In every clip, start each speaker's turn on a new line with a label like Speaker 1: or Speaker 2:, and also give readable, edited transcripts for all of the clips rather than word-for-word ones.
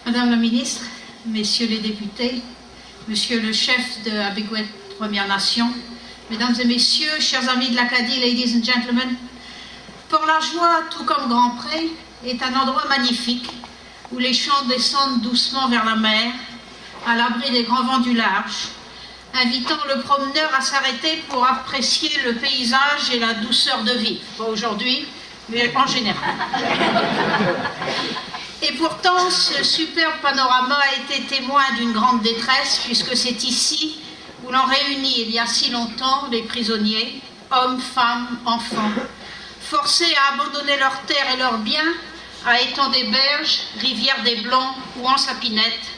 Speaker 1: Madame la ministre, messieurs les députés, monsieur le chef de Abiguet Première Nation, mesdames et messieurs, chers amis de l'Acadie, ladies and gentlemen, Port-la-Joie, tout comme Grand-Pré, est un endroit magnifique où les champs descendent doucement vers la mer, à l'abri des grands vents du large, invitant le promeneur à s'arrêter pour apprécier le paysage et la douceur de vivre. Pas aujourd'hui, mais en général. Et pourtant, ce superbe panorama a été témoin d'une grande détresse, puisque c'est ici où l'on réunit, il y a si longtemps, les prisonniers, hommes, femmes, enfants, forcés à abandonner leurs terres et leurs biens à Étang des Berges, Rivière des Blancs ou en Sapinette,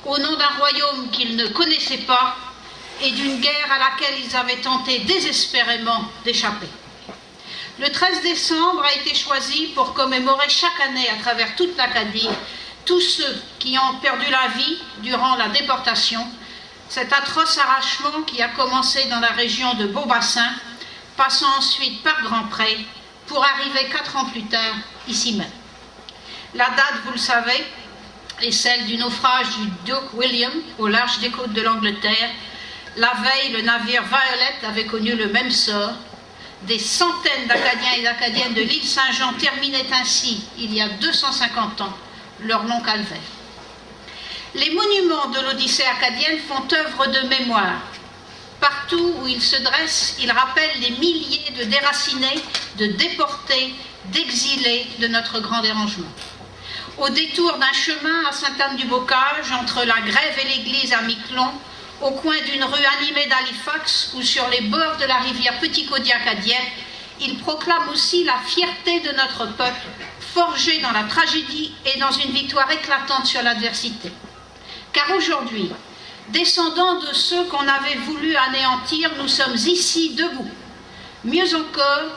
Speaker 1: au nom d'un royaume qu'ils ne connaissaient pas et d'une guerre à laquelle ils avaient tenté désespérément d'échapper. Le 13 décembre a été choisi pour commémorer chaque année à travers toute l'Acadie tous ceux qui ont perdu la vie durant la déportation, cet atroce arrachement qui a commencé dans la région de Beaubassin, passant ensuite par Grand-Pré, pour arriver 4 ans plus tard, ici même. La date, vous le savez, est celle du naufrage du Duke William au large des côtes de l'Angleterre. La veille, le navire Violet avait connu le même sort. Des centaines d'Acadiens et d'Acadiennes de l'île Saint-Jean terminaient ainsi, il y a 250 ans, leur long calvaire. Les monuments de l'Odyssée acadienne font œuvre de mémoire. Partout où ils se dressent, ils rappellent les milliers de déracinés, de déportés, d'exilés de notre grand dérangement. Au détour d'un chemin à Sainte-Anne-du-Bocage, entre la Grève et l'église à Miquelon, au coin d'une rue animée d'Halifax ou sur les bords de la rivière Petit-Caudier acadienne, il proclame aussi la fierté de notre peuple, forgé dans la tragédie et dans une victoire éclatante sur l'adversité. Car aujourd'hui, descendants de ceux qu'on avait voulu anéantir, nous sommes ici debout. Mieux encore,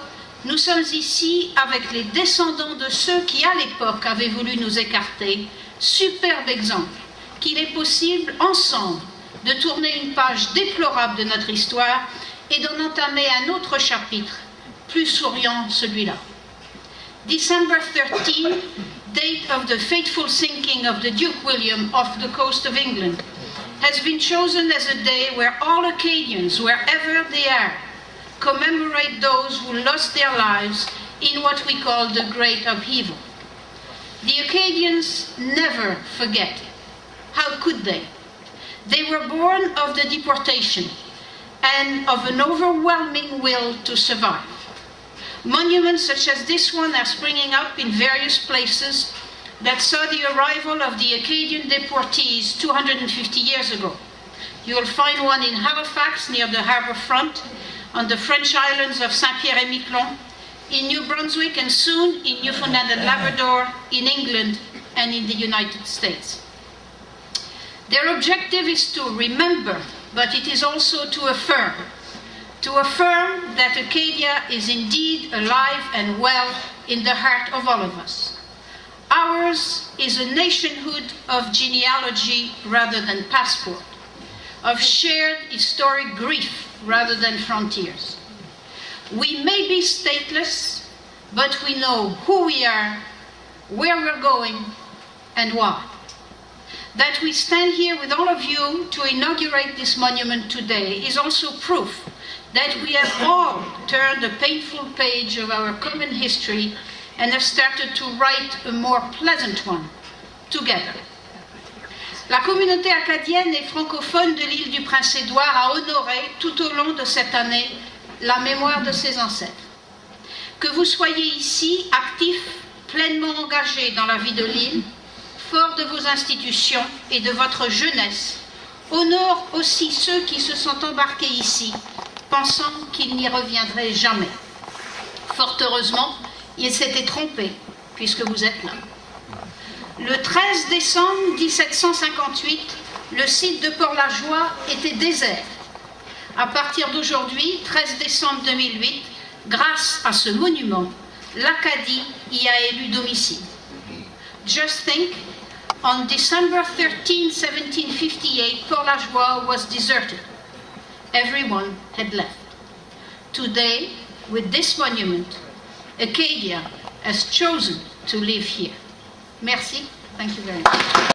Speaker 1: nous sommes ici avec les descendants de ceux qui, à l'époque, avaient voulu nous écarter. Superbe exemple qu'il est possible, ensemble, de tourner une page déplorable de notre histoire et d'en entamer un autre chapitre, plus souriant celui-là. December 13, date of the fateful sinking of the Duke William off the coast of England, has been chosen as a day where all Acadians, wherever they are, commemorate those who lost their lives in what we call the Great Upheaval. The Acadians never forget. How could they? They were born of the deportation and of an overwhelming will to survive. Monuments such as this one are springing up in various places that saw the arrival of the Acadian deportees 250 years ago. You will find one in Halifax near the harbour front, on the French islands of Saint-Pierre et Miquelon, in New Brunswick and soon in Newfoundland and Labrador, in England and in the United States. Their objective is to remember, but it is also to affirm that Acadia is indeed alive and well in the heart of all of us. Ours is a nationhood of genealogy rather than passport, of shared historic grief rather than frontiers. We may be stateless, but we know who we are, where we're going, and why. That we stand here with all of you to inaugurate this monument today is also proof that we have all turned a painful page of our common history and have started to write a more pleasant one together. La communauté acadienne et francophone de l'île du Prince-Édouard a honoré tout au long de cette année la mémoire de ses ancêtres. Que vous soyez ici, actifs, pleinement engagés dans la vie de l'île, forts de vos institutions et de votre jeunesse, honore aussi ceux qui se sont embarqués ici, pensant qu'ils n'y reviendraient jamais. Fort heureusement, ils s'étaient trompés, puisque vous êtes là. Le 13 décembre 1758, le site de Port-la-Joie était désert. À partir d'aujourd'hui, 13 décembre 2008, grâce à ce monument, l'Acadie y a élu domicile. Just think, on December 13, 1758, Port-la-Joie was deserted. Everyone had left. Today, with this monument, Acadia has chosen to live here. Merci. Thank you very much.